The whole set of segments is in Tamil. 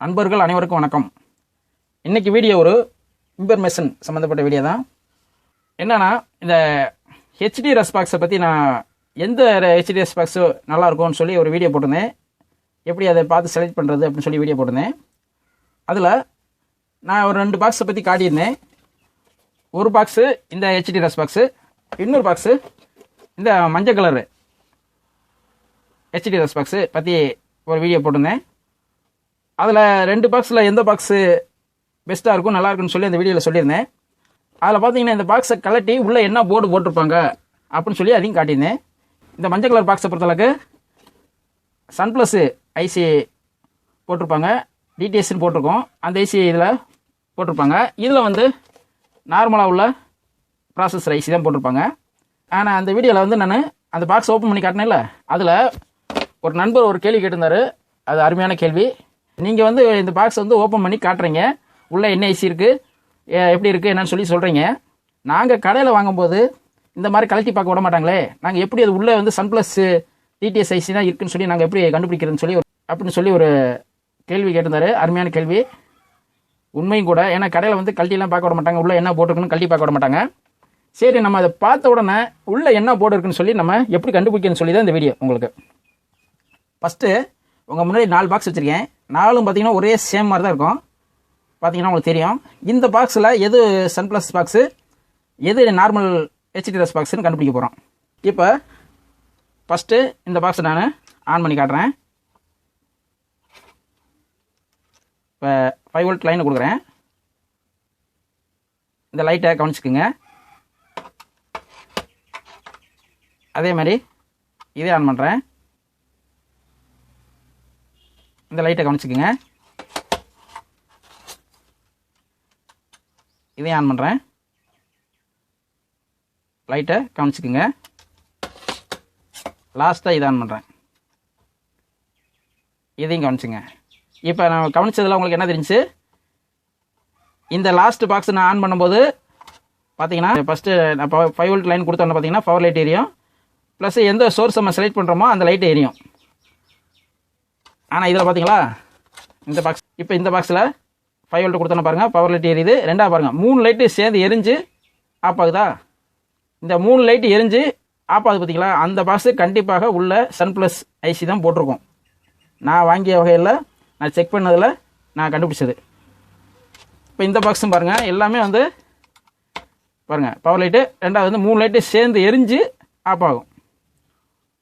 நண்பர்கள் அனைவருக்கும் வணக்கம். இன்றைக்கி வீடியோ ஒரு இன்ஃபர்மேஷன் சம்மந்தப்பட்ட வீடியோ தான். என்னென்னா, இந்த ஹெச்டி ரெஸ்பாக்ஸை பற்றி நான் எந்த ஹெச்டி ரெஸ்பாக்ஸு நல்லாயிருக்கும்னு சொல்லி ஒரு வீடியோ போட்டிருந்தேன். எப்படி அதை பார்த்து செலக்ட் பண்ணுறது அப்படின்னு சொல்லி வீடியோ போட்டிருந்தேன். அதில் நான் ஒரு 2 பாக்ஸை பற்றி காட்டியிருந்தேன். ஒரு பாக்ஸு இந்த ஹெச்டி ரெஸ்பாக்ஸு, இன்னொரு பாக்ஸு இந்த மஞ்சள் கலரு ஹெச்டி ரெஸ்பாக்ஸு பற்றி ஒரு வீடியோ போட்டிருந்தேன். அதில் 2 பாக்ஸில் எந்த பாக்ஸு பெஸ்ட்டாக இருக்கும் நல்லா இருக்குன்னு சொல்லி அந்த வீடியோவில் சொல்லியிருந்தேன். அதில் பார்த்தீங்கன்னா இந்த பாக்ஸை கலட்டி உள்ளே என்ன போர்டு போட்டிருப்பாங்க அப்படின்னு சொல்லி அதையும் காட்டியிருந்தேன். இந்த மஞ்சள் கலர் பாக்ஸை பொறுத்தளவுக்கு சன்ப்ளஸ் ஐசி போட்டிருப்பாங்க, டிடிஎஸ்ன்னு போட்டிருக்கோம். அந்த ஐசி இதில் போட்டிருப்பாங்க. இதில் வந்து நார்மலாக உள்ள ப்ராசஸர் ஐசி தான் போட்டிருப்பாங்க. ஆனால் அந்த வீடியோவில் வந்து நான் அந்த பாக்ஸ் ஓப்பன் பண்ணி காட்டினேன்ல, அதில் ஒரு நண்பர் ஒரு கேள்வி கேட்டிருந்தார். அது அருமையான கேள்வி. நீங்கள் வந்து இந்த பாக்ஸ் வந்து ஓப்பன் பண்ணி காட்டுறீங்க, உள்ளே என்ன ஐசி இருக்குது, எப்படி இருக்குது என்னன்னு சொல்லி சொல்கிறீங்க. நாங்கள் கடையில் வாங்கும்போது இந்த மாதிரி கழட்டி பார்க்க விட மாட்டாங்களே, நாங்கள் எப்படி அது உள்ளே வந்து சன்ப்ளஸ் டிடிஎஸ் ஐசி தான் இருக்குதுன்னு சொல்லி நாங்கள் எப்படி கண்டுபிடிக்கிறதுன்னு சொல்லி அப்படின்னு சொல்லி ஒரு கேள்வி கேட்டிருந்தாரு. அருமையான கேள்வி, உண்மையும் கூட. ஏன்னா கடையில் வந்து கழட்டிலாம் பார்க்க விட மாட்டாங்க, உள்ளே என்ன போர்டு இருக்குன்னு கழட்டி பார்க்க விட மாட்டாங்க. சரி, நம்ம அதை பார்த்த உடனே உள்ளே என்ன போர்டு இருக்குன்னு சொல்லி நம்ம எப்படி கண்டுபிடிக்கணும்னு சொல்லி தான் இந்த வீடியோ உங்களுக்கு. ஃபஸ்ட்டு உங்கள் முன்னாடி 4 பாக்ஸ் வச்சுருக்கேன். 4ம் பார்த்தீங்கன்னா ஒரே சேம் மாதிரி தான் இருக்கும். பார்த்தீங்கன்னா உங்களுக்கு தெரியும் இந்த பாக்ஸில் எது சன்ப்ளஸ் பாக்ஸு, எது நார்மல் ஹெச்டிஎஸ் பாக்ஸுன்னு கண்டுபிடிக்க போகிறோம். இப்போ ஃபஸ்ட்டு இந்த பாக்ஸை நான் ஆன் பண்ணி காட்டுறேன். இப்போ 5 வோல்ட் லைனை கொடுக்குறேன். இந்த லைட்டை கவனிச்சுக்குங்க. அதே மாதிரி இதே ஆன் பண்ணுறேன். இந்த லைட்டை கவனிச்சுக்குங்க. இதையும் ஆன் பண்ணுறேன். லைட்டை கவனிச்சுக்குங்க. லாஸ்ட்டாக இதை ஆன் பண்ணுறேன். இதையும் கவனிச்சுங்க. இப்போ நான் கவனிச்சதில் உங்களுக்கு என்ன தெரிஞ்சு, இந்த லாஸ்ட் பாக்ஸ் நான் ஆன் பண்ணும்போது பார்த்தீங்கன்னா ஃபஸ்ட்டு நான் 5 வோல்ட் லைன் கொடுத்தோன்னு பார்த்தீங்கன்னா பவர் லைட் எரியும், ப்ளஸ் எந்த சோர்ஸ் நம்ம செலக்ட் பண்ணுறோமோ அந்த லைட்டு எரியும். ஆனால் இதில் பார்த்தீங்களா, இந்த பாக்ஸ் இப்போ இந்த பாக்ஸில் 5 வோல்ட் கொடுத்தோன்னு பாருங்கள் பவர் லைட் எரியுது. 2ஆக பாருங்கள் 3 லைட்டு சேர்ந்து எரிஞ்சு ஆஃப் ஆகுதா. இந்த 3 லைட்டு எரிஞ்சு ஆஃப் ஆகுது பார்த்தீங்களா, அந்த பாக்ஸு கண்டிப்பாக உள்ள சன்ப்ளஸ் ஐசி தான் போட்டிருக்கோம். நான் வாங்கிய வகையில் நான் செக் பண்ணதில் நான் கண்டுபிடிச்சது. இப்போ இந்த பாக்ஸும் பாருங்கள், எல்லாமே வந்து பாருங்கள் பவர் லைட்டு 2ஆவது வந்து 3 லைட்டு சேர்ந்து எரிஞ்சு ஆஃப் ஆகும்.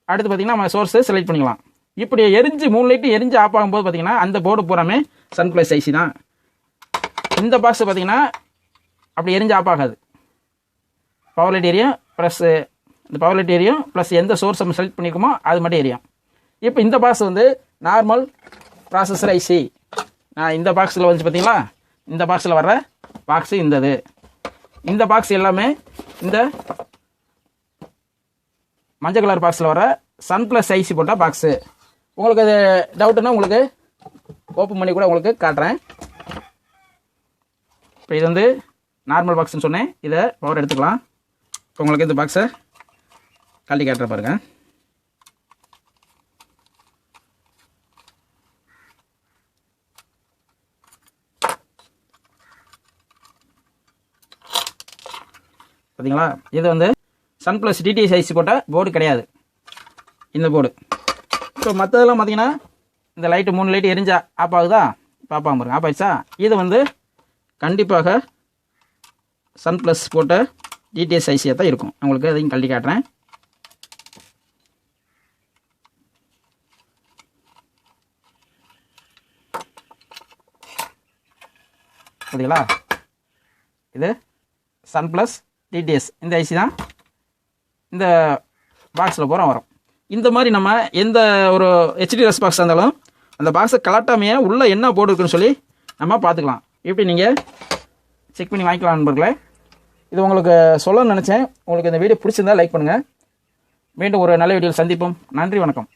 அடுத்து பார்த்திங்கன்னா நம்ம சோர்ஸை செலக்ட் பண்ணிக்கலாம். இப்படி எரிஞ்சு 3 லைட்டு எரிஞ்சு ஆஃப் ஆகும்போது பார்த்தீங்கன்னா அந்த போர்டு பூராமே சன்ப்ளஸ் ஐசி தான். இந்த பாக்ஸ் பார்த்தீங்கன்னா அப்படி எரிஞ்சு ஆஃப் ஆகாது. பவர் லைட் எரியும், ப்ளஸ் இந்த பவர் லைட் எரியும், ப்ளஸ் எந்த சோர்ஸ் நம்ம செலக்ட் பண்ணியிருக்கோமோ அது மட்டும் எரியும். இப்போ இந்த பாக்ஸ் வந்து நார்மல் ப்ராசஸர் ஐசி. நான் இந்த பாக்ஸில் வந்து பார்த்தீங்களா, இந்த பாக்ஸில் வர்ற பாக்ஸு இந்தது. இந்த பாக்ஸ் எல்லாமே இந்த மஞ்சள் கலர் பாக்ஸில் வர சன்ப்ளஸ் ஐசி போட்ட பாக்ஸு. உங்களுக்கு அது டவுட்டுன்னா உங்களுக்கு ஓப்பன் பண்ணி கூட உங்களுக்கு காட்டுறேன். இப்போ இது வந்து நார்மல் பாக்ஸ்ன்னு சொன்னேன், இதை பவர் எடுத்துக்கலாம். இப்போ உங்களுக்கு இந்த பாக்ஸை கழட்டி காட்டுற பாருங்க. பார்த்தீங்களா, இது வந்து சன்ப்ளஸ் டிடிஎஸ் ஐசி போட்ட போர்டு கிடையாது இந்த போர்டு. இப்போ மற்றதெல்லாம் பார்த்தீங்கன்னா இந்த லைட்டு 3 லைட்டு எரிஞ்சா ஆஃப் ஆகுதா, இப்போ ஆஃப் ஆகும் பாருங்க, ஆஃப் ஆயிடுச்சா. இது வந்து கண்டிப்பாக சன்ப்ளஸ் போட்ட டிடிஎஸ் ஐசியாக தான் இருக்கும். உங்களுக்கு அதையும் கழட்டி காட்டுறேன். பார்த்தீங்களா, இது சன்ப்ளஸ் டிடிஎஸ் இந்த ஐசி தான் இந்த பாக்ஸில் பூரா வரும். இந்த மாதிரி நம்ம எந்த ஒரு ஹெச்டிஎஸ் பாக்ஸாக இருந்தாலும் அந்த பாக்ஸை கலட்டாமையே உள்ளே என்ன போர்டு இருக்குன்னு சொல்லி நம்ம பார்த்துக்கலாம். இப்படி நீங்கள் செக் பண்ணி வாங்கிக்கலாம் நண்பர்களே. இது உங்களுக்கு சொல்லணும்னு நினச்சேன். உங்களுக்கு இந்த வீடியோ பிடிச்சிருந்தா லைக் பண்ணுங்கள். மீண்டும் ஒரு நல்ல வீடியோவில் சந்திப்போம். நன்றி, வணக்கம்.